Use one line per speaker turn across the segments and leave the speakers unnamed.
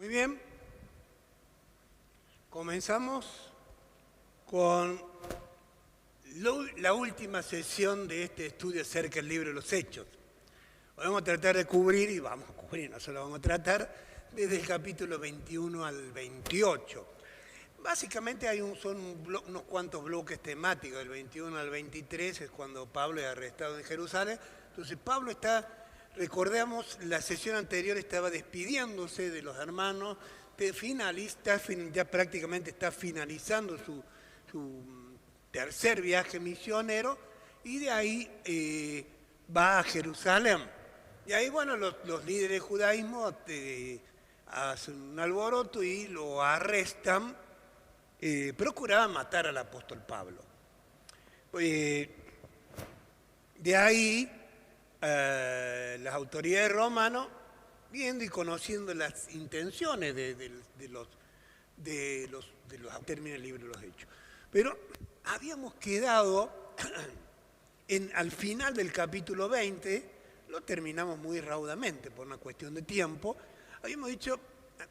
Muy bien, comenzamos con la última sesión de este estudio acerca del libro de los Hechos. Hoy vamos a tratar de cubrir, y vamos a cubrir, no solo vamos a tratar, desde el capítulo 21 al 28. Básicamente son unos cuantos bloques temáticos, del 21 al 23 es cuando Pablo es arrestado en Jerusalén. Entonces Pablo recordemos, la sesión anterior estaba despidiéndose de los hermanos, ya prácticamente está finalizando su tercer viaje misionero, y de ahí va a Jerusalén. Y ahí, bueno, los líderes del judaísmo hacen un alboroto y lo arrestan. Procuraban matar al apóstol Pablo. De ahí, las autoridades romanas, viendo y conociendo las intenciones de los términos del libro de los Hechos. Pero habíamos quedado al final del capítulo 20, lo terminamos muy raudamente por una cuestión de tiempo. Habíamos dicho,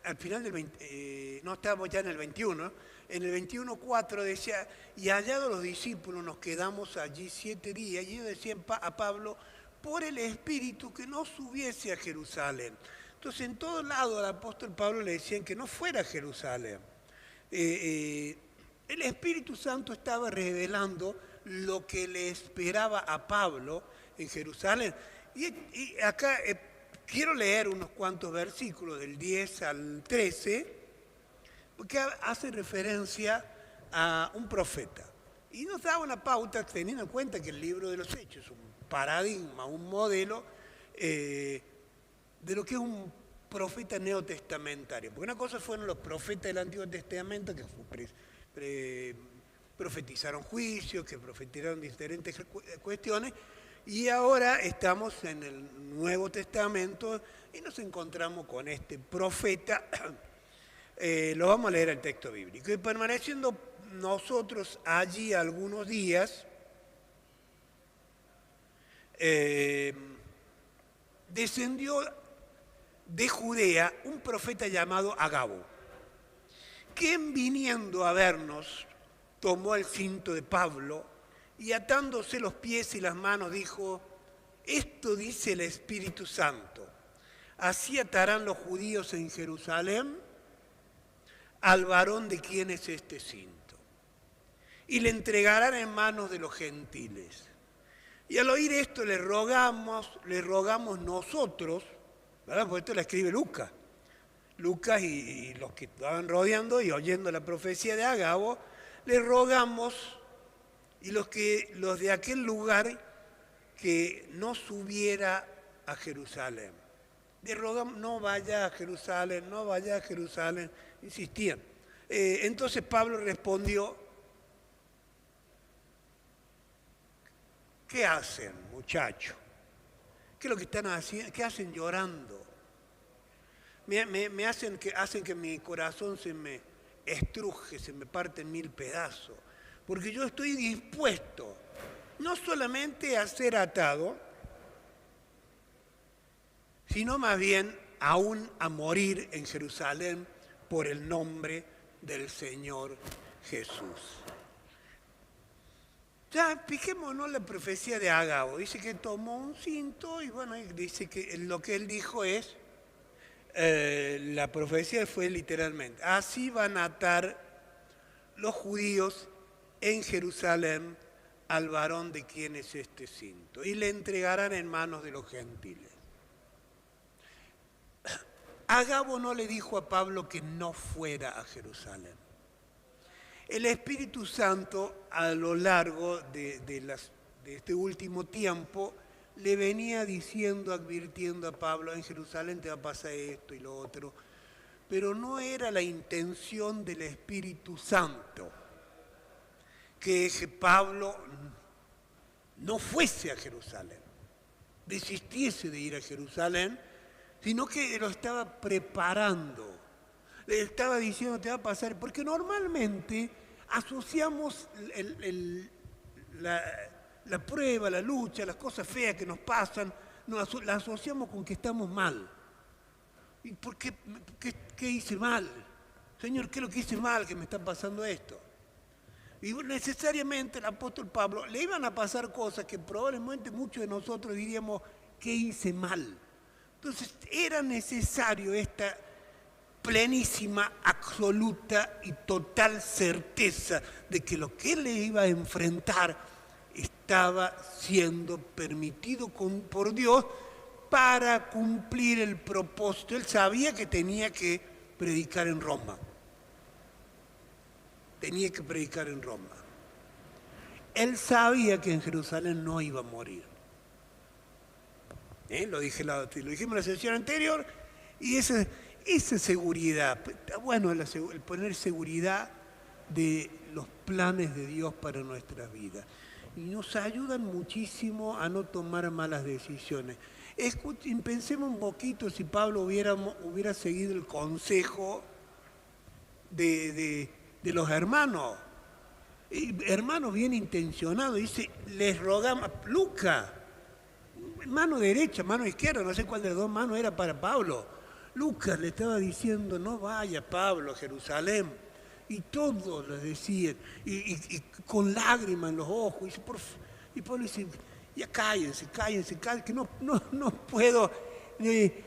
al final del 20, no estábamos ya en el 21, en el 21:4 decía, y hallados los discípulos nos quedamos allí 7 días, y ellos decían a Pablo, por el Espíritu, que no subiese a Jerusalén. Entonces, en todo lado al apóstol Pablo le decían que no fuera a Jerusalén. El Espíritu Santo estaba revelando lo que le esperaba a Pablo en Jerusalén. Y acá quiero leer unos cuantos versículos del 10 al 13, porque hace referencia a un profeta. Y nos da una pauta teniendo en cuenta que el libro de los Hechos es un paradigma, un modelo de lo que es un profeta neotestamentario. Porque una cosa fueron los profetas del Antiguo Testamento que profetizaron juicios, que profetizaron diferentes cuestiones, y ahora estamos en el Nuevo Testamento y nos encontramos con este profeta. Lo vamos a leer el texto bíblico. Y permaneciendo nosotros allí algunos días, descendió de Judea un profeta llamado Agabo, quien viniendo a vernos tomó el cinto de Pablo y atándose los pies y las manos dijo, esto dice el Espíritu Santo, así atarán los judíos en Jerusalén al varón de quien es este cinto, y le entregarán en manos de los gentiles. Y al oír esto le rogamos nosotros, ¿verdad? Porque esto lo escribe Lucas y los que estaban rodeando y oyendo la profecía de Agabo, le rogamos, y los de aquel lugar, que no subiera a Jerusalén. Le rogamos, no vaya a Jerusalén, no vaya a Jerusalén, insistían. Entonces Pablo respondió, ¿qué hacen, muchachos? ¿Qué es lo que están haciendo? ¿Qué hacen llorando? Hacen que mi corazón se me estruje, se me parte en 1000 pedazos. Porque yo estoy dispuesto no solamente a ser atado, sino más bien aún a morir en Jerusalén por el nombre del Señor Jesús. Ya, fijémonos la profecía de Agabo. Dice que tomó un cinto y bueno, dice que lo que él dijo es, la profecía fue literalmente, así van a atar los judíos en Jerusalén al varón de quien es este cinto y le entregarán en manos de los gentiles. Agabo no le dijo a Pablo que no fuera a Jerusalén. El Espíritu Santo a lo largo de este último tiempo le venía advirtiendo a Pablo, en Jerusalén te va a pasar esto y lo otro, pero no era la intención del Espíritu Santo que Pablo no fuese a Jerusalén, desistiese de ir a Jerusalén, sino que lo estaba preparando. Le estaba diciendo, te va a pasar, porque normalmente asociamos la prueba, la lucha, las cosas feas que nos pasan, la asociamos con que estamos mal. ¿Y por qué, qué hice mal? Señor, ¿qué es lo que hice mal que me está pasando esto? Y necesariamente el apóstol Pablo le iban a pasar cosas que probablemente muchos de nosotros diríamos, ¿qué hice mal? Entonces era necesario esta plenísima, absoluta y total certeza de que lo que él le iba a enfrentar estaba siendo permitido por Dios para cumplir el propósito. Él sabía que tenía que predicar en Roma. Tenía que predicar en Roma. Él sabía que en Jerusalén no iba a morir. Lo dijimos en la sesión anterior, y esa seguridad, bueno, el poner seguridad de los planes de Dios para nuestras vidas. Y nos ayudan muchísimo a no tomar malas decisiones. Pensemos un poquito si Pablo hubiera seguido el consejo de los hermanos. Hermanos bien intencionados, dice, les rogamos, Lucas, mano derecha, mano izquierda, no sé cuál de las dos manos era para Pablo. Lucas le estaba diciendo, no vaya Pablo a Jerusalén. Y todos le decían, y con lágrimas en los ojos. Y Pablo dice, ya cállense, que no puedo,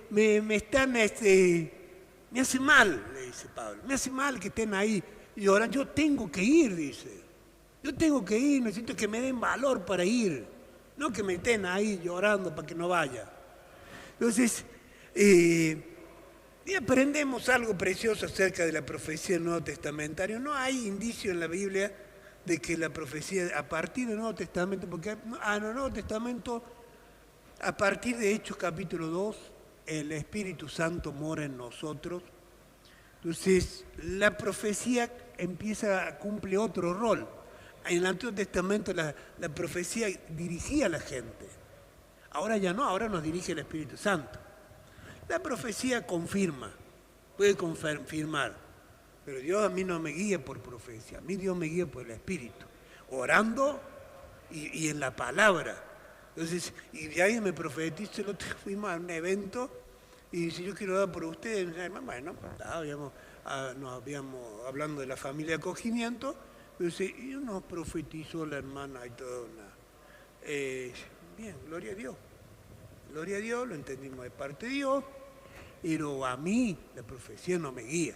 me están, me hace mal, le dice Pablo, me hace mal que estén ahí llorando. Yo tengo que ir, dice. Yo tengo que ir, necesito que me den valor para ir. No que me estén ahí llorando para que no vaya. Entonces, y aprendemos algo precioso acerca de la profecía del Nuevo Testamentario. No hay indicio en la Biblia de que la profecía a partir del Nuevo Testamento, porque en el Nuevo Testamento, a partir de Hechos capítulo 2, el Espíritu Santo mora en nosotros. Entonces, la profecía cumple otro rol. En el Antiguo Testamento la profecía dirigía a la gente. Ahora ya no, ahora nos dirige el Espíritu Santo. La profecía confirma, puede confirmar, pero Dios a mí no me guía por profecía, a mí Dios me guía por el Espíritu, orando y en la palabra. Entonces, y de ahí me profetizó, el otro fuimos a un evento y dice, yo quiero orar por ustedes. Bueno, nos habíamos hablando de la familia de acogimiento, y nos profetizó la hermana y todo. Bien, gloria a Dios. Gloria a Dios, lo entendimos de parte de Dios, pero a mí la profecía no me guía.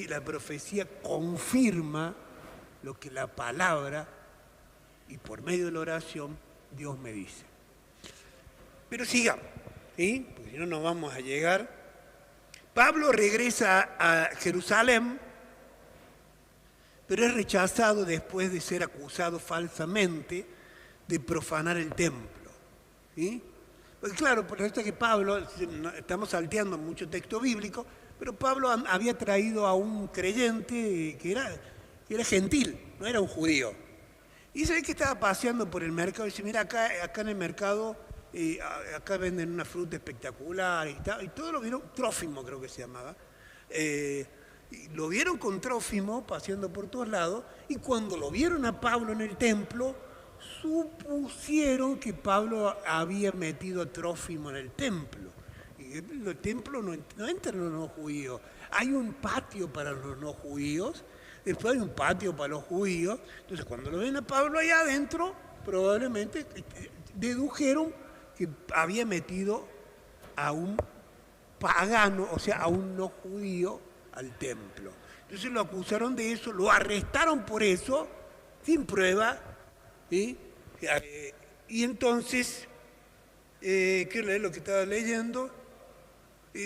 La profecía confirma lo que la palabra y por medio de la oración Dios me dice. Pero sigamos, ¿sí? Porque si no, no vamos a llegar. Pablo regresa a Jerusalén, pero es rechazado después de ser acusado falsamente de profanar el templo. ¿Sí? Pues claro, por eso que Pablo, estamos salteando mucho texto bíblico, pero Pablo había traído a un creyente que era gentil, no era un judío. Y se ve que estaba paseando por el mercado y dice, mira, acá en el mercado, acá venden una fruta espectacular y todo lo vieron, Trófimo creo que se llamaba, lo vieron con Trófimo paseando por todos lados, y cuando lo vieron a Pablo en el templo, supusieron que Pablo había metido a Trófimo en el templo. Y el templo no entran los no judíos. Hay un patio para los no judíos, después hay un patio para los judíos. Entonces, cuando lo ven a Pablo allá adentro, probablemente dedujeron que había metido a un pagano, o sea, a un no judío, al templo. Entonces lo acusaron de eso, lo arrestaron por eso, sin prueba. ¿Sí? Y entonces, quiero leer lo que estaba leyendo,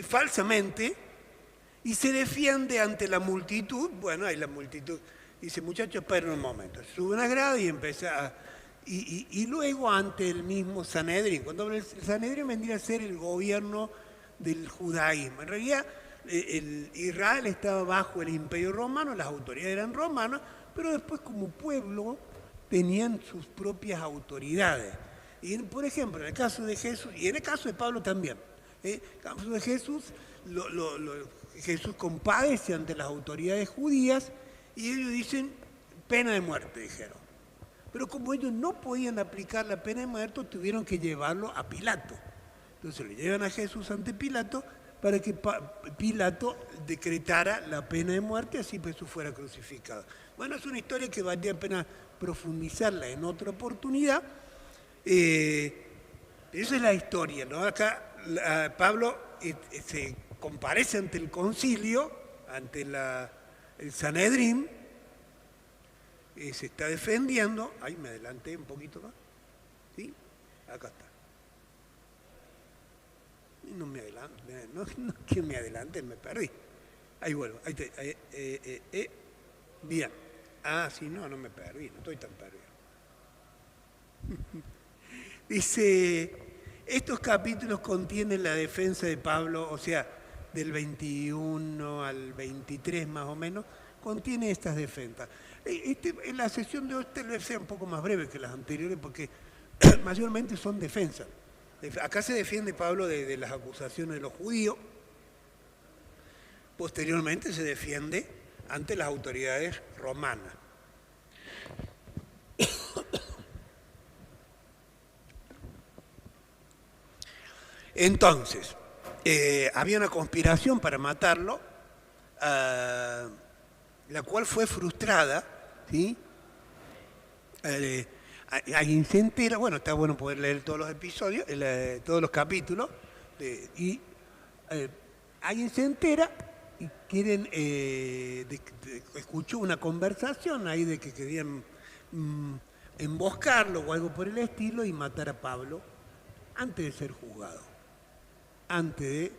falsamente, y se defiende ante la multitud. Bueno, ahí la multitud dice, muchachos, esperen un momento, sube una grada y empieza y luego ante el mismo Sanedrín. Cuando el Sanedrín vendría a ser el gobierno del judaísmo. En realidad, Israel estaba bajo el imperio romano, las autoridades eran romanas, pero después como pueblo tenían sus propias autoridades. Y por ejemplo, en el caso de Jesús, y en el caso de Pablo también, en el caso de Jesús, Jesús compadece ante las autoridades judías y ellos dicen pena de muerte, dijeron. Pero como ellos no podían aplicar la pena de muerte, tuvieron que llevarlo a Pilato. Entonces le llevan a Jesús ante Pilato para que Pilato decretara la pena de muerte, así Jesús fuera crucificado. Bueno, es una historia que valdría la pena profundizarla en otra oportunidad. Esa es la historia, ¿no? Acá Pablo se comparece ante el concilio, ante el Sanedrín, se está defendiendo. Ahí me adelanté un poquito más. ¿Sí? Acá está. No me adelante, no que me adelante, me perdí. Ahí vuelvo. Bien. Ah, sí, no me perdí, no estoy tan perdido. Dice, estos capítulos contienen la defensa de Pablo, o sea, del 21 al 23 más o menos, contiene estas defensas. En la sesión de hoy tal vez sea un poco más breve que las anteriores porque mayormente son defensas. Acá se defiende Pablo de las acusaciones de los judíos, posteriormente se defiende ante las autoridades romanas. Entonces, había una conspiración para matarlo, la cual fue frustrada, ¿sí? Alguien se entera, bueno, está bueno poder leer todos los episodios, todos los capítulos, alguien se entera y quieren, escuchó una conversación ahí de que querían emboscarlo o algo por el estilo y matar a Pablo antes de ser juzgado, antes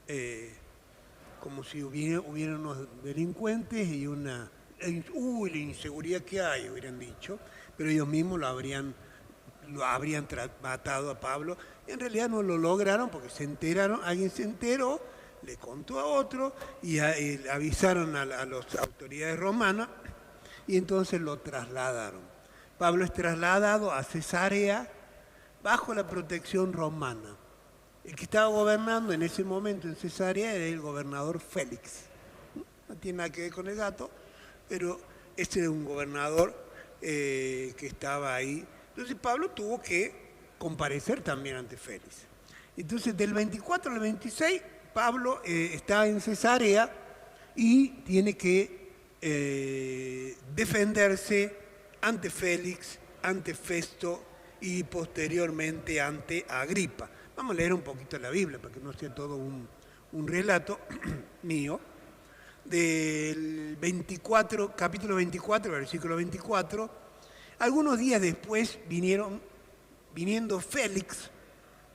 de, como si hubieran unos delincuentes y la inseguridad que hay, hubieran dicho, pero ellos mismos lo habrían matado a Pablo. En realidad no lo lograron porque se enteraron, alguien se enteró, le contó a otro y avisaron a las autoridades romanas y entonces lo trasladaron. Pablo es trasladado a Cesarea bajo la protección romana. El que estaba gobernando en ese momento en Cesarea era el gobernador Félix. No tiene nada que ver con el gato, pero este era un gobernador que estaba ahí. Entonces Pablo tuvo que comparecer también ante Félix. Entonces del 24 al 26 Pablo está en Cesarea y tiene que defenderse ante Félix, ante Festo y posteriormente ante Agripa. Vamos a leer un poquito la Biblia para que no sea todo un relato mío. Del 24, capítulo 24, versículo 24, algunos días después viniendo Félix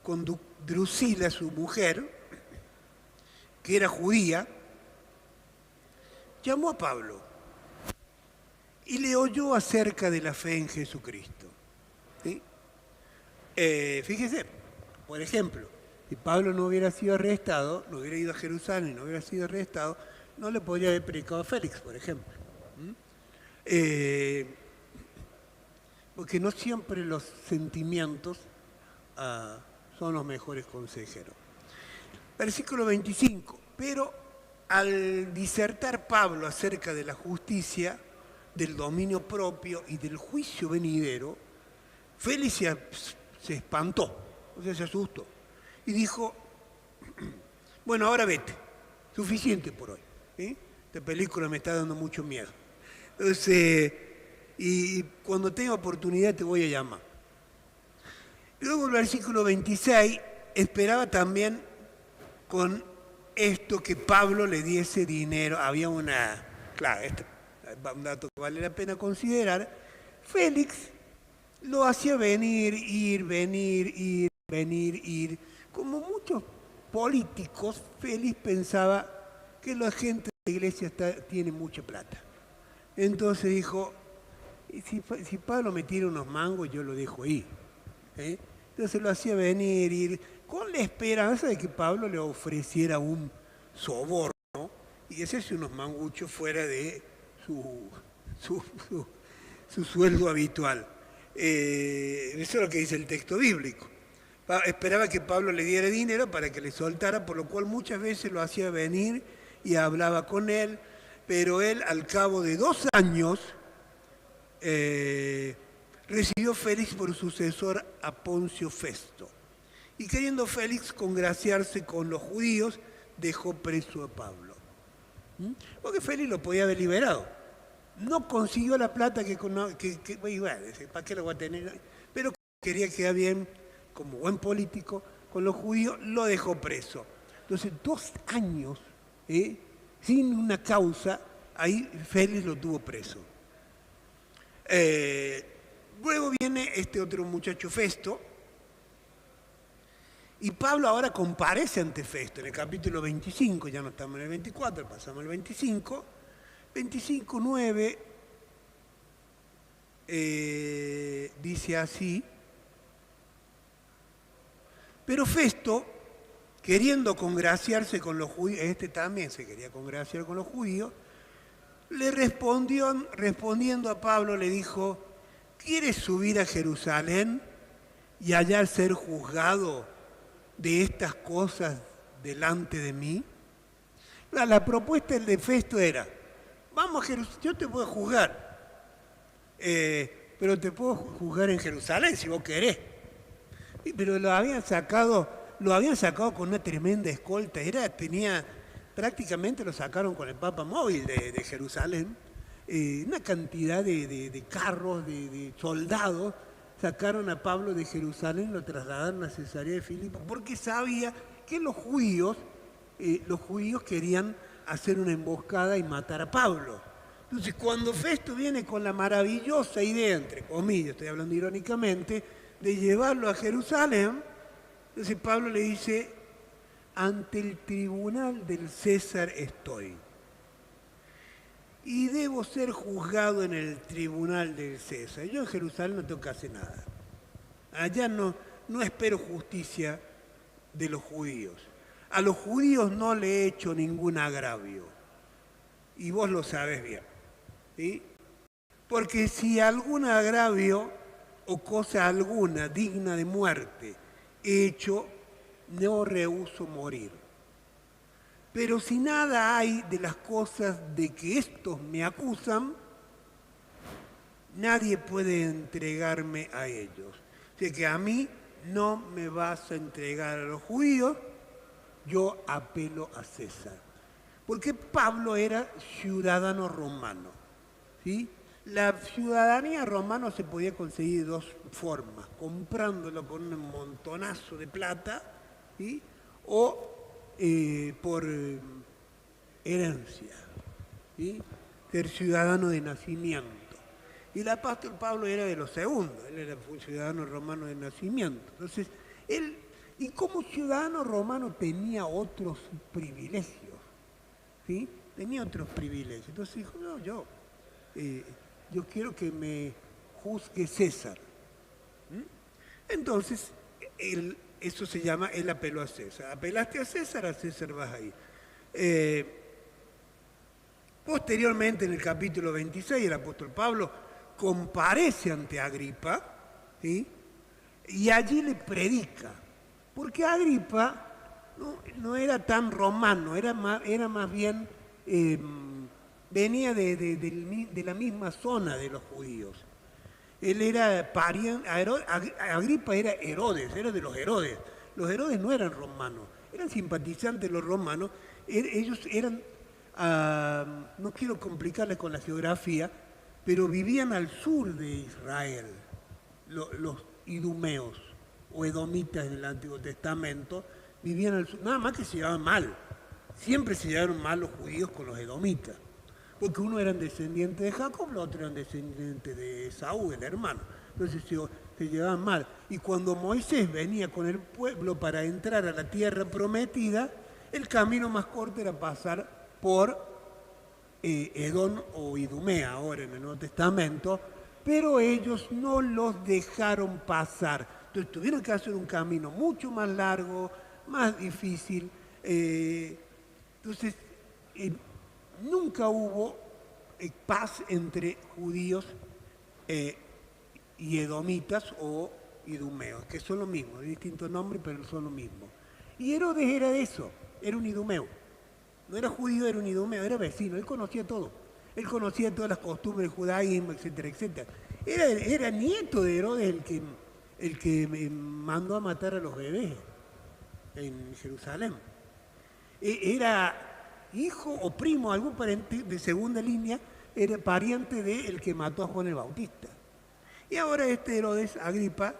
con Drusila, su mujer, que era judía, llamó a Pablo y le oyó acerca de la fe en Jesucristo. ¿Sí? Fíjese, por ejemplo, si Pablo no hubiera sido arrestado, no hubiera ido a Jerusalén y no hubiera sido arrestado, no le podría haber predicado a Félix, por ejemplo. Porque no siempre los sentimientos son los mejores consejeros. Versículo 25. Pero al disertar Pablo acerca de la justicia, del dominio propio y del juicio venidero, Félix se espantó, o sea, se asustó. Y dijo, bueno, ahora vete, suficiente por hoy. ¿Sí? Esta película me está dando mucho miedo. Entonces, y cuando tenga oportunidad te voy a llamar. Luego el versículo 26 esperaba también con esto que Pablo le diese dinero. Había claro, un dato que vale la pena considerar. Félix lo hacía venir, ir. Como muchos políticos, Félix pensaba que la gente de la iglesia tiene mucha plata. Entonces dijo, si Pablo me tira unos mangos, yo lo dejo ir. Entonces lo hacía venir, ir, con la esperanza de que Pablo le ofreciera un soborno y hacerse unos manguchos fuera de su sueldo habitual. Eso es lo que dice el texto bíblico. Esperaba que Pablo le diera dinero para que le soltara, por lo cual muchas veces lo hacía venir y hablaba con él, pero él al cabo de 2 años recibió Félix por sucesor a Poncio Festo Y queriendo Félix congraciarse con los judíos, dejó preso a Pablo. Porque Félix lo podía haber liberado. No consiguió la plata bueno, ¿para qué lo va a tener? Pero quería quedar bien, como buen político, con los judíos, lo dejó preso. Entonces, 2 años, sin una causa, ahí Félix lo tuvo preso. Luego viene este otro muchacho Festo, y Pablo ahora comparece ante Festo, en el capítulo 25, ya no estamos en el 24, pasamos al 25, 25:9, dice así: pero Festo, queriendo congraciarse con los judíos, este también se quería congraciar con los judíos, le respondiendo a Pablo, le dijo: ¿quieres subir a Jerusalén y allá ser juzgado de estas cosas delante de mí? La propuesta de Festo era: vamos a Jerusalén, yo te puedo juzgar, pero te puedo juzgar en Jerusalén si vos querés. Pero lo habían sacado con una tremenda escolta, prácticamente lo sacaron con el Papa Móvil de Jerusalén, una cantidad de carros, de soldados, sacaron a Pablo de Jerusalén, lo trasladaron a Cesarea de Filipo, porque sabía que los judíos querían hacer una emboscada y matar a Pablo. Entonces, cuando Festo viene con la maravillosa idea, entre comillas, estoy hablando irónicamente, de llevarlo a Jerusalén, entonces Pablo le dice: ante el tribunal del César estoy, y debo ser juzgado en el tribunal del César. Yo en Jerusalén no tengo que hacer nada. Allá no espero justicia de los judíos. A los judíos no le he hecho ningún agravio. Y vos lo sabés bien. ¿Sí? Porque si algún agravio o cosa alguna digna de muerte he hecho, no rehúso morir. Pero si nada hay de las cosas de que estos me acusan, nadie puede entregarme a ellos. O sea que a mí no me vas a entregar a los judíos, yo apelo a César. Porque Pablo era ciudadano romano, ¿sí? La ciudadanía romana se podía conseguir de 2 formas: comprándolo con un montonazo de plata, ¿sí? O por herencia, ¿sí? Ser ciudadano de nacimiento. Y el apóstol Pablo era de los segundos, él era ciudadano romano de nacimiento. Entonces, él, y como ciudadano romano, tenía otros privilegios, ¿sí? Tenía otros privilegios. Entonces dijo: no, yo quiero que me juzgue César. Entonces, eso se llama el apelo a César. Apelaste a César vas a ir. Posteriormente, en el capítulo 26, el apóstol Pablo comparece ante Agripa, ¿sí? Y allí le predica. Porque Agripa no era tan romano, era más bien, venía de la misma zona de los judíos. Él era pariente, Agripa era Herodes, era de los Herodes. Los Herodes no eran romanos, eran simpatizantes de los romanos. Ellos eran, no quiero complicarles con la geografía, pero vivían al sur de Israel, los idumeos o edomitas en el Antiguo Testamento, vivían al sur, nada más que se llevaban mal. Siempre se llevaron mal los judíos con los edomitas, porque uno eran descendientes de Jacob, los otros eran descendientes de Esaú, el hermano. Entonces se llevaban mal. Y cuando Moisés venía con el pueblo para entrar a la tierra prometida, el camino más corto era pasar por Edom o Idumea, ahora en el Nuevo Testamento, pero ellos no los dejaron pasar. Entonces tuvieron que hacer un camino mucho más largo, más difícil. Entonces, nunca hubo paz entre judíos y edomitas o idumeos, que son lo mismo, de distintos nombres, pero son lo mismo. Y Herodes era de eso, era un idumeo. No era judío, era un idumeo, era vecino, él conocía todo. Él conocía todas las costumbres del judaísmo, etcétera, etcétera. Era nieto de Herodes el que mandó a matar a los bebés en Jerusalén. Era hijo o primo, algún pariente de segunda línea, era pariente del que mató a Juan el Bautista. Y ahora este Herodes Agripa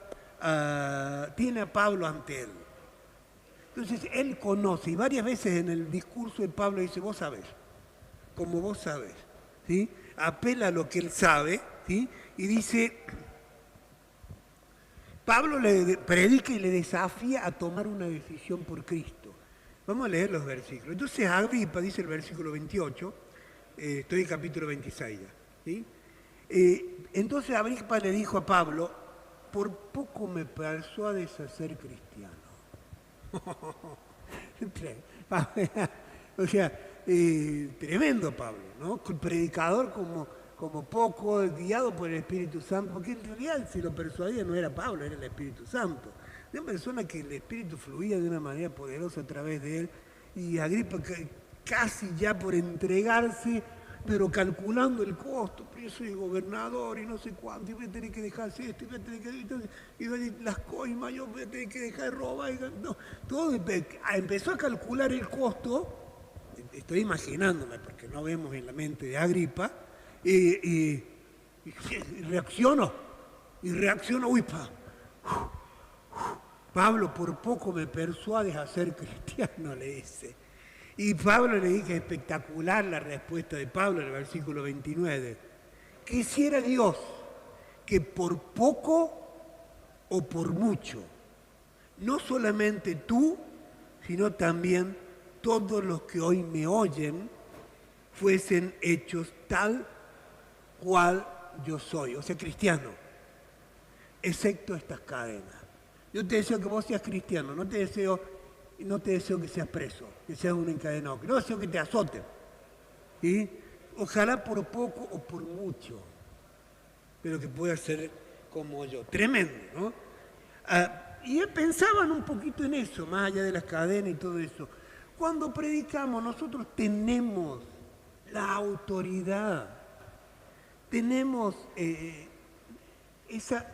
tiene a Pablo ante él. Entonces él conoce, y varias veces en el discurso de Pablo dice, vos sabés, como vos sabés, ¿sí? Apela a lo que él sabe, ¿sí? Y dice, Pablo le predica y le desafía a tomar una decisión por Cristo. Vamos a leer los versículos. Entonces Agripa, dice el versículo 28, estoy en capítulo 26 ya, ¿sí? Entonces Agripa le dijo a Pablo, por poco me persuades a ser cristiano. O sea, tremendo Pablo, ¿no? Predicador como poco, guiado por el Espíritu Santo, porque en realidad si lo persuadía no era Pablo, era el Espíritu Santo. Una persona que el Espíritu fluía de una manera poderosa a través de él, y Agripa casi ya por entregarse, pero calculando el costo, pero yo soy gobernador y no sé cuánto, y voy a tener que dejar esto, y voy a tener que, y las coimas, yo voy a tener que dejar de robar, no, todo empezó a calcular el costo, estoy imaginándome, porque no vemos en la mente de Agripa, y reaccionó, uy, Pablo, por poco me persuades a ser cristiano, le dice. Y Pablo le dice, espectacular la respuesta de Pablo en el versículo 29. Quisiera Dios que por poco o por mucho, no solamente tú, sino también todos los que hoy me oyen, fuesen hechos tal cual yo soy, o sea, cristiano, excepto estas cadenas. Yo te deseo que vos seas cristiano, no te deseo que seas preso, que seas un encadenado, no deseo que te azoten. ¿Sí? Ojalá por poco o por mucho, pero que puedas ser como yo. Tremendo, ¿no? Y pensaban un poquito en eso, más allá de las cadenas y todo eso. Cuando predicamos, nosotros tenemos la autoridad, tenemos esa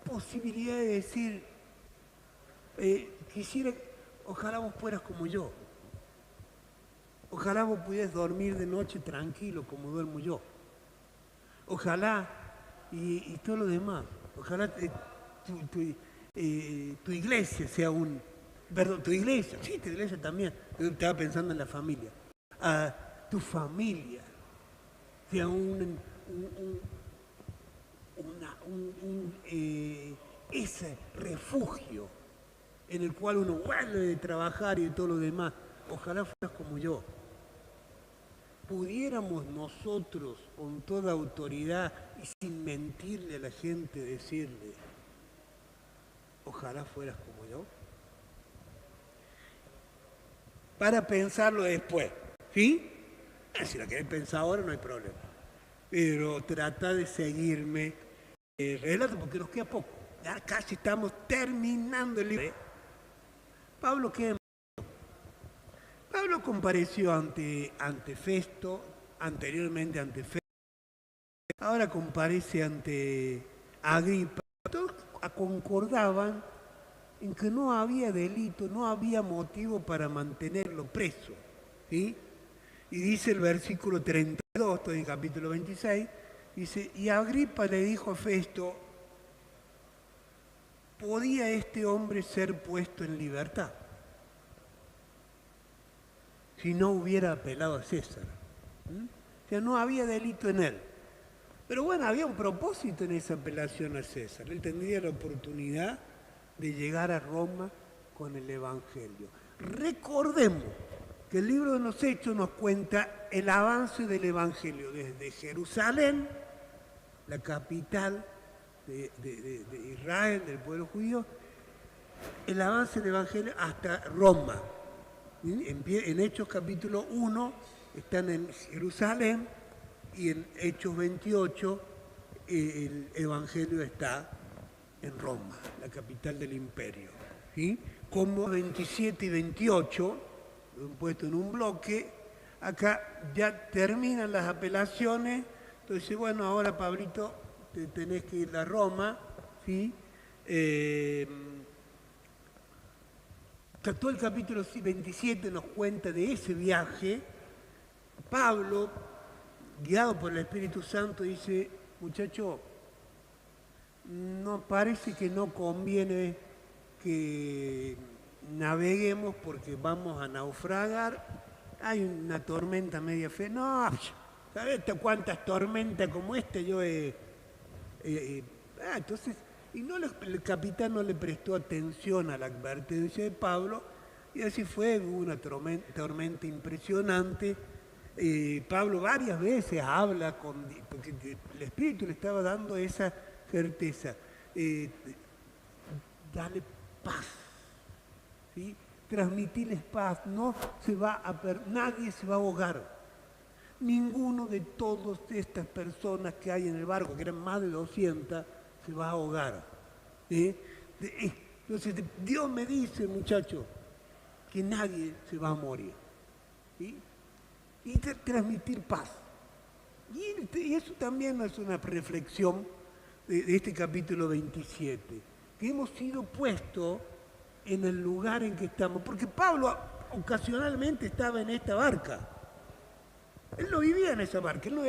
posibilidad de decir, ojalá vos fueras como yo. Ojalá vos pudieras dormir de noche tranquilo como duermo yo. Ojalá, y todo lo demás, ojalá tu iglesia sea tu iglesia, sí, tu iglesia también, yo estaba pensando en la familia. Tu familia sea ese refugio en el cual uno vuelve de trabajar y de todo lo demás. Ojalá fueras como yo. Pudiéramos nosotros, con toda autoridad y sin mentirle a la gente, decirle, ojalá fueras como yo. Para pensarlo después, ¿sí? Si la querés pensar ahora no hay problema. Pero trata de seguirme el relato porque nos queda poco. Ya casi estamos terminando el libro. Pablo compareció ante Festo, anteriormente ante Festo, ahora comparece ante Agripa. Todos concordaban en que no había delito, no había motivo para mantenerlo preso, ¿sí? Y dice el versículo 32, estoy en capítulo 26, dice, y Agripa le dijo a Festo, ¿podía este hombre ser puesto en libertad si no hubiera apelado a César? O sea, no había delito en él. Pero bueno, había un propósito en esa apelación a César. Él tendría la oportunidad de llegar a Roma con el Evangelio. Recordemos que el libro de los Hechos nos cuenta el avance del Evangelio desde Jerusalén, la capital de Israel, del pueblo judío, el avance del Evangelio hasta Roma. En Hechos capítulo 1 están en Jerusalén y en Hechos 28 el Evangelio está en Roma, la capital del imperio. ¿Sí? Como 27 y 28, lo han puesto en un bloque, acá ya terminan las apelaciones, entonces bueno, ahora Pablito te tenés que ir a Roma, ¿sí? Todo el capítulo 27 nos cuenta de ese viaje. Pablo, guiado por el Espíritu Santo, dice, muchacho, no parece que no conviene que naveguemos porque vamos a naufragar. Hay una tormenta media fea. No, ¿sabes cuántas tormentas como esta yo he... entonces, el capitán no le prestó atención a la advertencia de Pablo, y así fue, hubo una tormenta impresionante. Pablo varias veces habla porque el Espíritu le estaba dando esa certeza. Dale paz, ¿sí? Transmitirles paz, nadie se va a ahogar. Ninguno de todas estas personas que hay en el barco, que eran más de 200, se va a ahogar. Entonces Dios me dice, muchachos, que nadie se va a morir. ¿Sí? Y transmitir paz. Y eso también es una reflexión de este capítulo 27, que hemos sido puestos en el lugar en que estamos, porque Pablo ocasionalmente estaba en esta barca. Él no vivía en esa barca, él no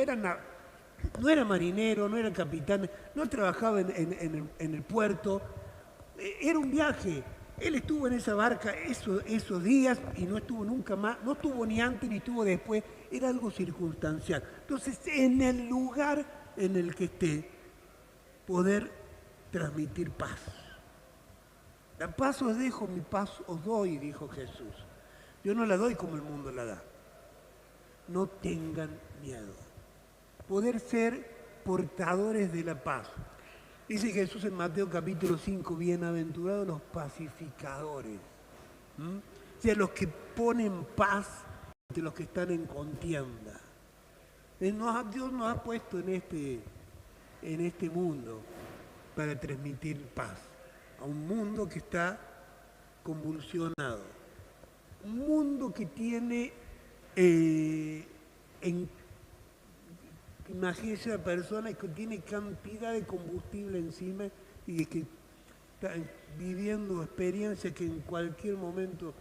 era marinero, no era capitán, no trabajaba en el puerto, era un viaje. Él estuvo en esa barca esos días y no estuvo nunca más, no estuvo ni antes ni estuvo después, era algo circunstancial. Entonces, en el lugar en el que esté, poder transmitir paz. La paz os dejo, mi paz os doy, dijo Jesús. Yo no la doy como el mundo la da. No tengan miedo. Poder ser portadores de la paz. Dice Jesús en Mateo capítulo 5, bienaventurados los pacificadores. O sea, los que ponen paz entre los que están en contienda. Dios nos ha puesto en este mundo para transmitir paz. A un mundo que está convulsionado. Un mundo que tiene... Imagínese una persona que tiene cantidad de combustible encima y que está viviendo experiencias que en cualquier momento,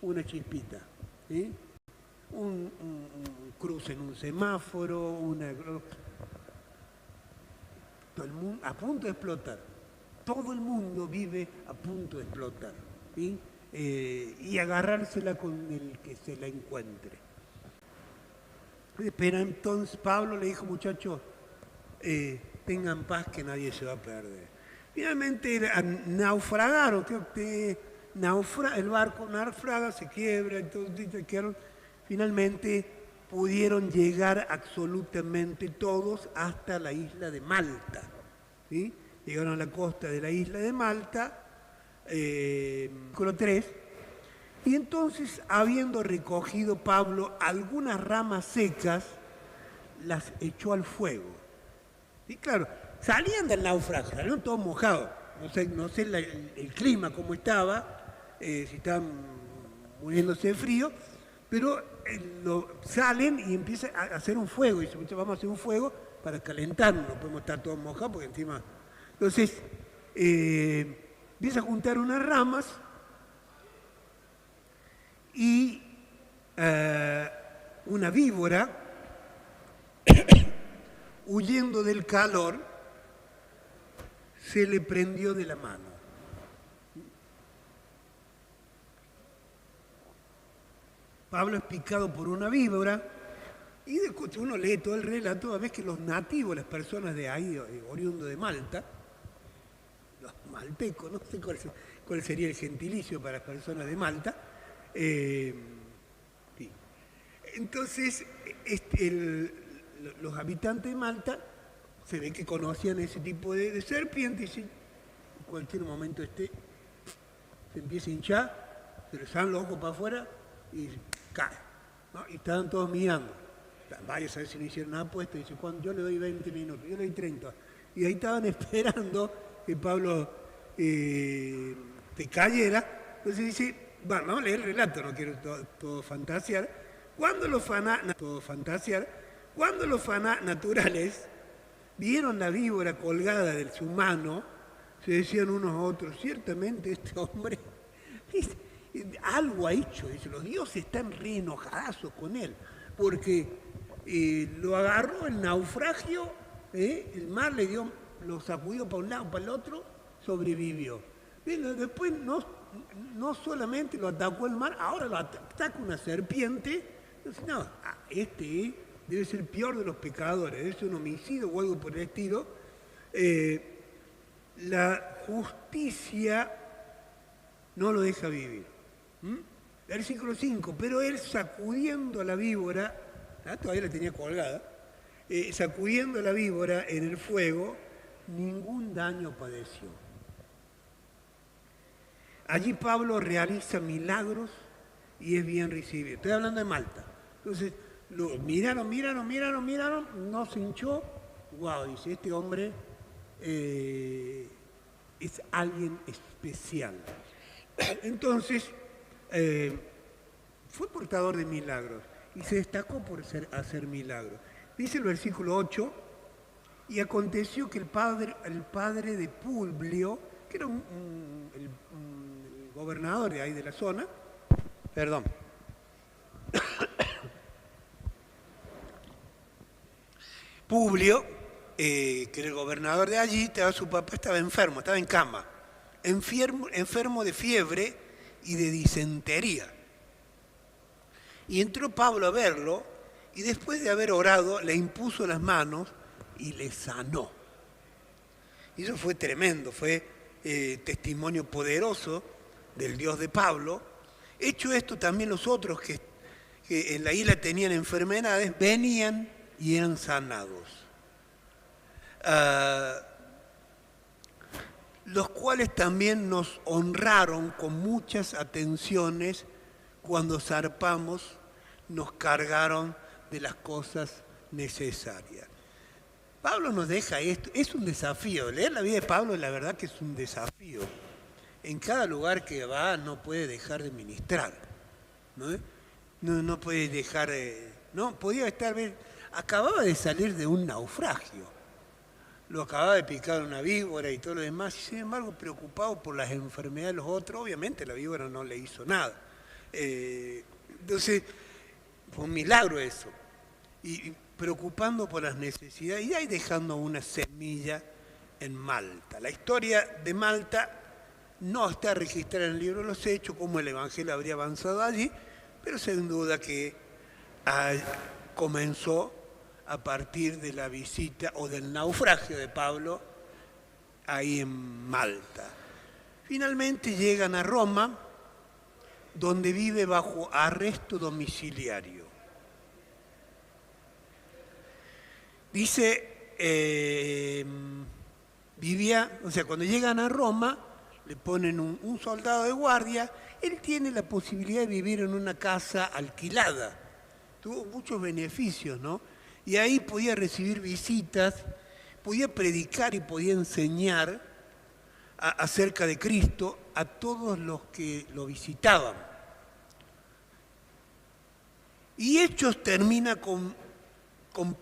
una chispita, ¿sí? un cruce en un semáforo, todo el mundo a punto de explotar. Todo el mundo vive a punto de explotar, ¿sí? Y agarrársela con el que se la encuentre. Pero entonces Pablo le dijo, muchachos, tengan paz que nadie se va a perder. Finalmente naufragaron, creo que el barco naufraga, se quiebra, entonces finalmente pudieron llegar absolutamente todos hasta la isla de Malta. ¿Sí? Llegaron a la costa de la isla de Malta, capítulo 3, y entonces, habiendo recogido Pablo algunas ramas secas, las echó al fuego. Y claro, salían del naufragio, salieron todos mojados. No sé el clima cómo estaba, si estaban muriéndose de frío, pero salen y empiezan a hacer un fuego. Y dicen, vamos a hacer un fuego para calentarnos, no podemos estar todos mojados porque encima... Entonces, empieza a juntar unas ramas y una víbora, huyendo del calor, se le prendió de la mano. Pablo es picado por una víbora y uno lee todo el relato, a veces que los nativos, las personas de ahí, oriundo de Malta, los maltecos, no sé cuál sería el gentilicio para las personas de Malta, sí. Entonces, los habitantes de Malta se ve que conocían ese tipo de serpientes y en cualquier momento se empieza a hinchar, se le salen los ojos para afuera y cae, ¿no? Y estaban todos mirando. Varios a ver si no hicieron una apuesta y dice, yo le doy 20 minutos, yo le doy 30. Y ahí estaban esperando que Pablo te cayera. Entonces dice, bueno, vamos a leer el relato, no quiero todo fantasear. Cuando los naturales vieron la víbora colgada de su mano, Se decían unos a otros, ciertamente este hombre algo ha hecho, dice, los dioses están re enojadazos con él, porque lo agarró el naufragio, el mar le dio, lo sacudió para un lado, para el otro, sobrevivió. Pero después no solamente lo atacó el mar, ahora lo ataca una serpiente. Entonces, no, este debe ser el peor de los pecadores, debe ser un homicidio o algo por el estilo. La justicia no lo deja vivir. Versículo 5, pero él sacudiendo a la víbora, todavía la tenía colgada, sacudiendo a la víbora en el fuego, ningún daño padeció. Allí Pablo realiza milagros y es bien recibido. Estoy hablando de Malta. Entonces, lo miraron, no se hinchó. Wow, dice, este hombre es alguien especial. Entonces, fue portador de milagros y se destacó por hacer milagros. Dice el versículo 8, y aconteció que el padre de Publio, que era el gobernador de ahí de la zona, Publio, que era el gobernador de allí, su papá estaba enfermo, estaba en cama, enfermo de fiebre y de disentería. Y entró Pablo a verlo y después de haber orado le impuso las manos y le sanó. Y eso fue tremendo, fue testimonio poderoso del Dios de Pablo. Hecho esto, también los otros que en la isla tenían enfermedades venían y eran sanados. Los cuales también nos honraron con muchas atenciones cuando zarpamos, nos cargaron de las cosas necesarias. Pablo nos deja esto, es un desafío. Leer la vida de Pablo, la verdad que es un desafío. En cada lugar que va no puede dejar de ministrar, no puede dejar, podía estar, acababa de salir de un naufragio, lo acababa de picar una víbora y todo lo demás, y sin embargo preocupado por las enfermedades de los otros, obviamente la víbora no le hizo nada. Entonces, fue un milagro eso. Y preocupando por las necesidades y ahí dejando una semilla en Malta. La historia de Malta no está registrada en el libro de los Hechos, como el Evangelio habría avanzado allí, pero sin duda que comenzó a partir de la visita o del naufragio de Pablo ahí en Malta. Finalmente llegan a Roma, donde vive bajo arresto domiciliario. Dice, cuando llegan a Roma, le ponen un soldado de guardia, él tiene la posibilidad de vivir en una casa alquilada. Tuvo muchos beneficios, ¿no? Y ahí podía recibir visitas, podía predicar y podía enseñar acerca de Cristo a todos los que lo visitaban. Y Hechos termina con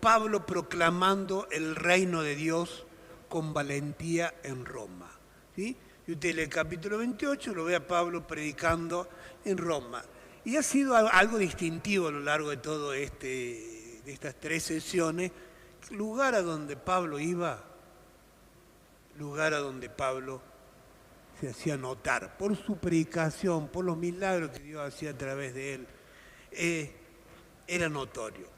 Pablo proclamando el reino de Dios con valentía en Roma. ¿Sí? Y usted lee el capítulo 28, lo ve a Pablo predicando en Roma. Y ha sido algo distintivo a lo largo de todo de estas 3 sesiones, lugar a donde Pablo iba, lugar a donde Pablo se hacía notar por su predicación, por los milagros que Dios hacía a través de él. Era notorio.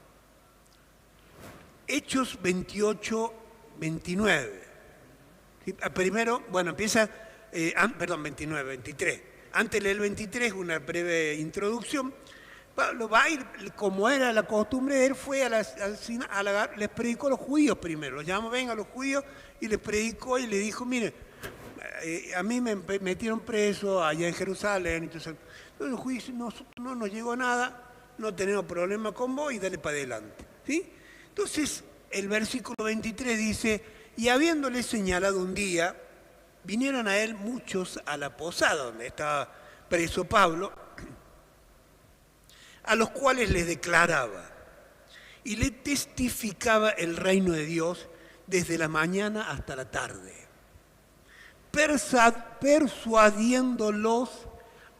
Hechos 28, 29. Primero, empieza, 29, 23. Antes de leer el 23, una breve introducción. Pablo va a ir, como era la costumbre de él, fue les predicó a los judíos primero. Los llamó, vengan los judíos, y les predicó y le dijo, mire, a mí me metieron preso allá en Jerusalén. Entonces los judíos dicen, no nos llegó nada, no tenemos problema con vos y dale para adelante. ¿Sí? Entonces, el versículo 23 dice, y habiéndole señalado un día, vinieron a él muchos a la posada donde estaba preso Pablo, a los cuales les declaraba y le testificaba el reino de Dios desde la mañana hasta la tarde. persuadiéndolos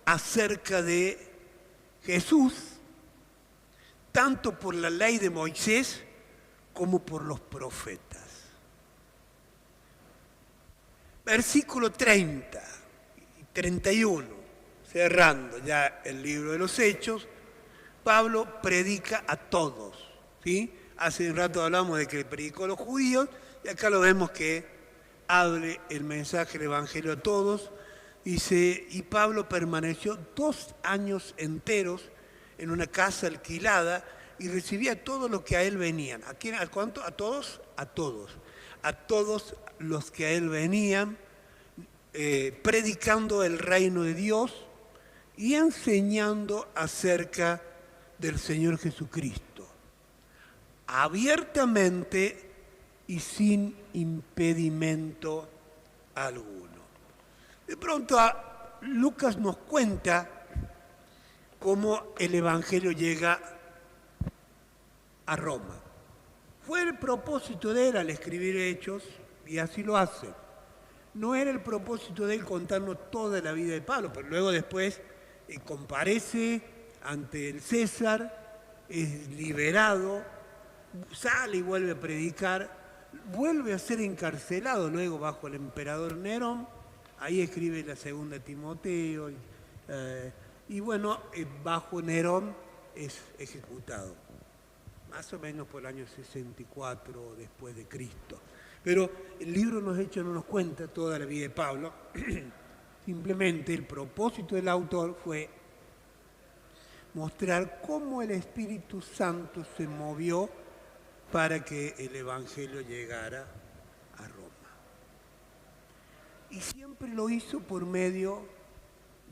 acerca de Jesús, tanto por la ley de Moisés como por los profetas. Versículo 30 y 31, cerrando ya el libro de los Hechos, Pablo predica a todos, ¿sí? Hace un rato hablamos de que predicó a los judíos y acá lo vemos que abre el mensaje del Evangelio a todos. Dice, y Pablo permaneció 2 años enteros en una casa alquilada y recibía a todos los que a él venían. ¿A quién? ¿A cuánto? ¿A todos? A todos. A todos los que a él venían, predicando el reino de Dios y enseñando acerca del Señor Jesucristo, abiertamente y sin impedimento alguno. De pronto Lucas nos cuenta cómo el Evangelio llega a Roma. Fue el propósito de él al escribir Hechos, y así lo hace. No era el propósito de él contarnos toda la vida de Pablo, pero luego después comparece ante el César, es liberado, sale y vuelve a predicar, vuelve a ser encarcelado luego bajo el emperador Nerón, ahí escribe la segunda Timoteo, y bueno, bajo Nerón es ejecutado, más o menos por el año 64 después de Cristo. Pero el libro de los Hechos no nos cuenta toda la vida de Pablo, simplemente el propósito del autor fue mostrar cómo el Espíritu Santo se movió para que el Evangelio llegara a Roma. Y siempre lo hizo por medio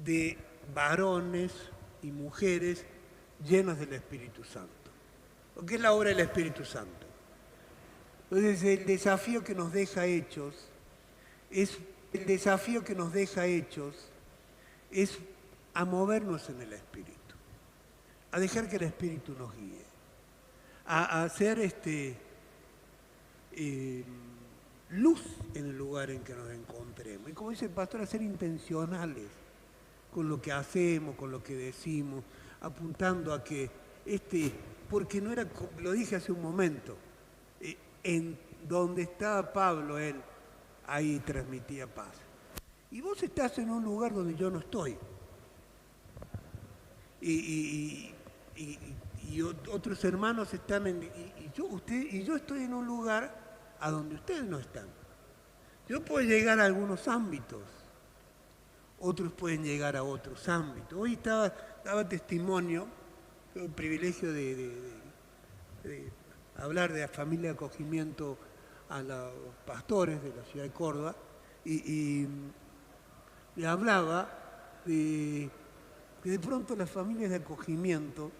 de varones y mujeres llenos del Espíritu Santo. Lo que es la obra del Espíritu Santo. Entonces el desafío que nos deja Hechos es a movernos en el Espíritu, a dejar que el Espíritu nos guíe, a hacer luz en el lugar en que nos encontremos. Y como dice el pastor, a ser intencionales con lo que hacemos, con lo que decimos, apuntando a que porque no era, lo dije hace un momento, en donde estaba Pablo, él ahí transmitía paz. Y vos estás en un lugar donde yo no estoy. Y otros hermanos están y yo estoy en un lugar a donde ustedes no están. Yo puedo llegar a algunos ámbitos, otros pueden llegar a otros ámbitos. Hoy daba testimonio, tuve el privilegio de hablar de la familia de acogimiento a los pastores de la ciudad de Córdoba y le hablaba de que de pronto las familias de acogimiento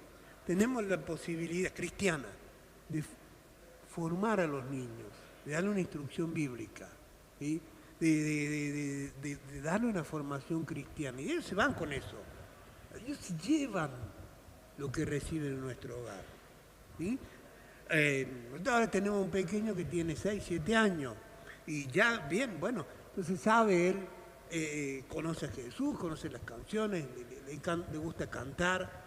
tenemos la posibilidad cristiana de formar a los niños, de darle una instrucción bíblica, ¿sí? de darle una formación cristiana. Y ellos se van con eso. Ellos se llevan lo que reciben en nuestro hogar. ¿Sí? Ahora tenemos un pequeño que tiene 6, 7 años y ya, bien, bueno, entonces sabe él, conoce a Jesús, conoce las canciones, le gusta cantar,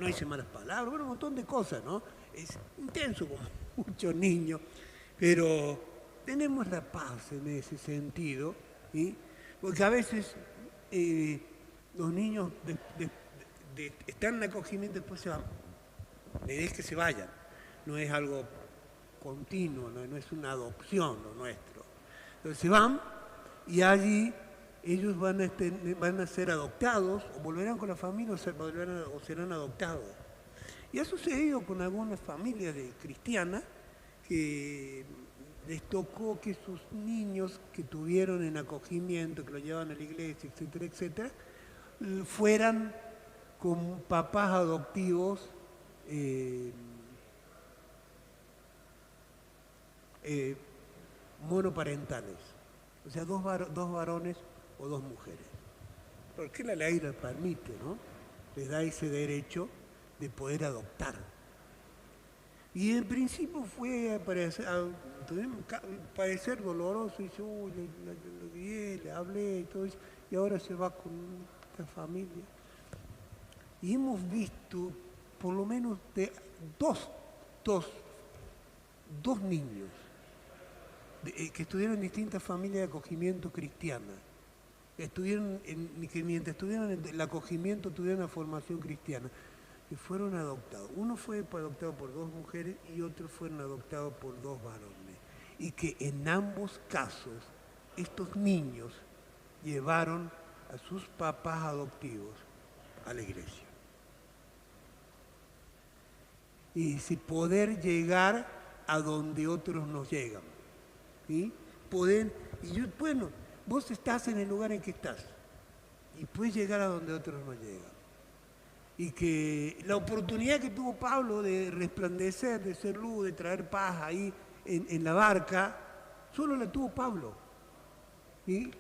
no dice malas palabras, bueno, un montón de cosas, ¿no? Es intenso como muchos niños, pero tenemos la paz en ese sentido, ¿sí? Porque a veces los niños están en acogimiento y después se van. La idea es que se vayan, no es algo continuo, no es una adopción lo nuestro. Entonces se van y allí ellos van a ser adoptados, o volverán con la familia o serán adoptados. Y ha sucedido con algunas familias cristianas que les tocó que sus niños que tuvieron en acogimiento, que lo llevaban a la iglesia, etcétera, etcétera, fueran con papás adoptivos monoparentales, o sea, dos varones o 2 mujeres. Porque la ley les permite, ¿no? Les da ese derecho de poder adoptar. Y en principio fue parecer doloroso, y yo le guié, le hablé y todo eso, y ahora se va con esta familia. Y hemos visto por lo menos de dos niños que estuvieron en distintas familias de acogimiento cristiana, que mientras estuvieron en el acogimiento tuvieron una formación cristiana, que fueron adoptados. Uno fue adoptado por dos mujeres y otro fueron adoptados por dos varones. Y que en ambos casos estos niños llevaron a sus papás adoptivos a la iglesia. Y si poder llegar a donde otros no llegan. ¿Sí? Bueno, vos estás en el lugar en que estás y puedes llegar a donde otros no llegan. Y que la oportunidad que tuvo Pablo de resplandecer, de ser luz, de traer paz ahí en la barca, solo la tuvo Pablo. ¿Sí?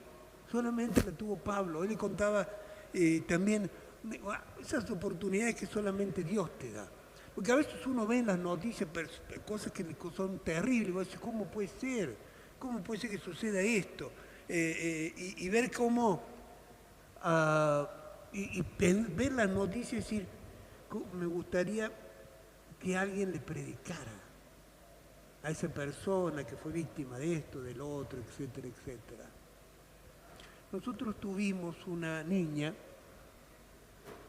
Solamente la tuvo Pablo. Él le contaba también esas oportunidades que solamente Dios te da. Porque a veces uno ve en las noticias cosas que son terribles, y vos decís, ¿cómo puede ser? ¿Cómo puede ser que suceda esto? Y ver cómo, ver las noticias y decir, me gustaría que alguien le predicara a esa persona que fue víctima de esto, del otro, etcétera, etcétera. Nosotros tuvimos una niña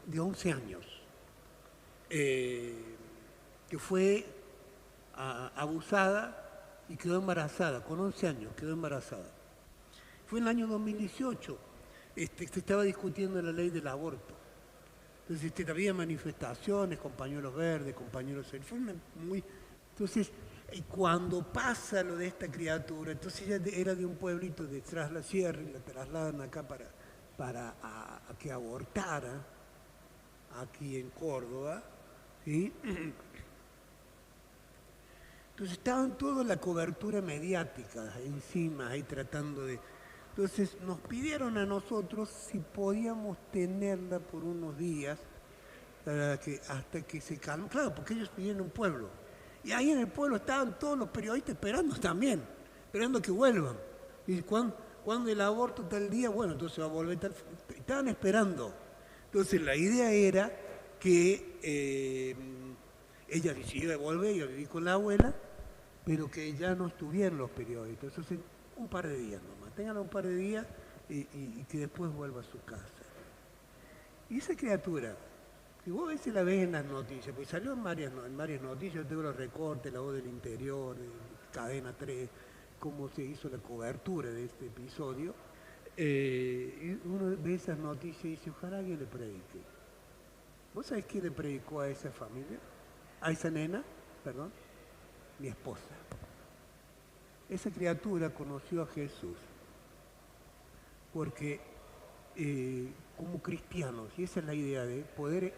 de 11 años, que fue abusada y quedó embarazada, con 11 años quedó embarazada. Fue en el año 2018, se estaba discutiendo la ley del aborto. Entonces había manifestaciones con pañuelos verdes, con pañuelos azules, Entonces, cuando pasa lo de esta criatura, entonces ella era de un pueblito de Tras la Sierra y la trasladan acá para que abortara, aquí en Córdoba. ¿Sí? Entonces estaban toda la cobertura mediática encima, ahí tratando de... Entonces nos pidieron a nosotros si podíamos tenerla por unos días hasta que se calmó. Claro, porque ellos vivían en un pueblo. Y ahí en el pueblo estaban todos los periodistas esperando también, esperando que vuelvan. Y cuando el aborto tal día, bueno, entonces va a volver tal... Estaban esperando. Entonces la idea era que ella decidió volver y a vivir con la abuela, pero que ya no estuvieran los periodistas. Entonces, un par de días nomás, ténganla un par de días y que después vuelva a su casa. Y esa criatura, si vos ves, la ves en las noticias, pues salió en varias noticias, yo tengo los recortes, La Voz del Interior, Cadena 3, cómo se hizo la cobertura de este episodio, y uno ve esas noticias y dice, ojalá que le predique. ¿Vos sabés quién le predicó a esa familia? A esa nena, perdón, mi esposa. Esa criatura conoció a Jesús porque como cristianos, y esa es la idea de poder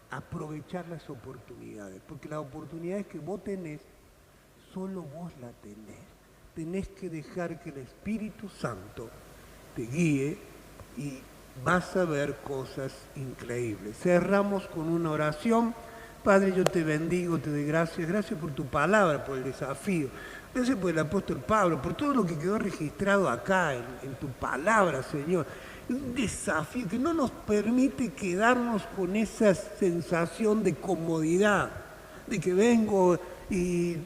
aprovechar las oportunidades, porque las oportunidades que vos tenés, solo vos las tenés. Tenés que dejar que el Espíritu Santo te guíe y vas a ver cosas increíbles. Cerramos con una oración. Padre, yo te bendigo, te doy gracias. Gracias por tu palabra, por el desafío. Gracias por el apóstol Pablo, por todo lo que quedó registrado acá en tu palabra, Señor. Un desafío que no nos permite quedarnos con esa sensación de comodidad, de que vengo y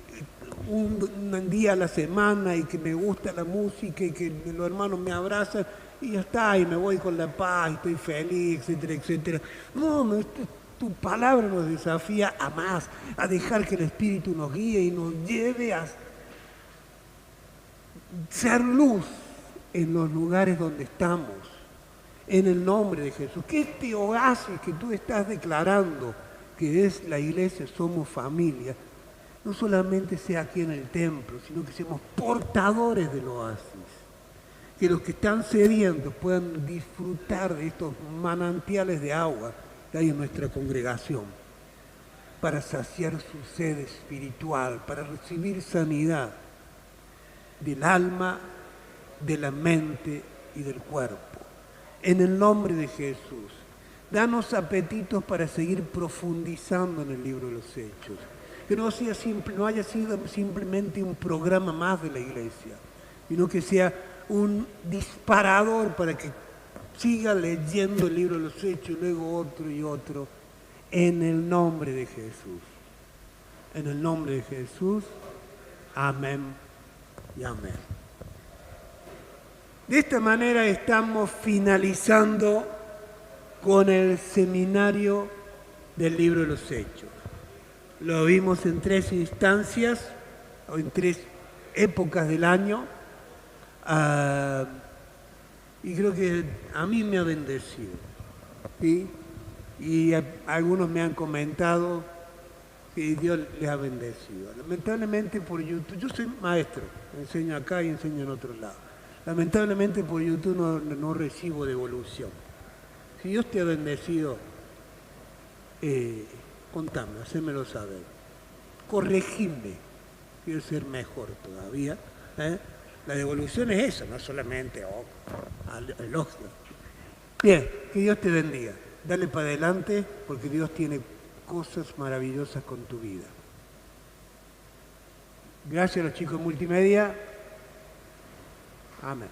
un día a la semana y que me gusta la música y que los hermanos me abrazan y ya está, y me voy con la paz, y estoy feliz, etcétera, etcétera. No, tu palabra nos desafía a más, a dejar que el Espíritu nos guíe y nos lleve a ser luz en los lugares donde estamos, en el nombre de Jesús. Que este oasis que tú estás declarando, que es la iglesia, somos familia, no solamente sea aquí en el templo, sino que seamos portadores del oasis. Que los que están sedientos puedan disfrutar de estos manantiales de agua que hay en nuestra congregación, para saciar su sed espiritual, para recibir sanidad del alma, de la mente y del cuerpo. En el nombre de Jesús, danos apetitos para seguir profundizando en el libro de los Hechos. que no haya sido simplemente un programa más de la iglesia, sino que sea un disparador para que siga leyendo el libro de los Hechos, luego otro y otro, en el nombre de Jesús. En el nombre de Jesús, amén y amén. De esta manera estamos finalizando con el seminario del libro de los Hechos. Lo vimos en 3 instancias, o en 3 épocas del año, y creo que a mí me ha bendecido. ¿Sí? Y algunos me han comentado que Dios les ha bendecido. Lamentablemente por YouTube, yo soy maestro, enseño acá y enseño en otros lados. Lamentablemente por YouTube no recibo devolución. Si Dios te ha bendecido, contame, hacémelo saber. Corregime, quiero ser mejor todavía. La devolución es esa, no solamente elogio. Bien, que Dios te bendiga. Dale para adelante porque Dios tiene cosas maravillosas con tu vida. Gracias a los chicos de multimedia. Amén.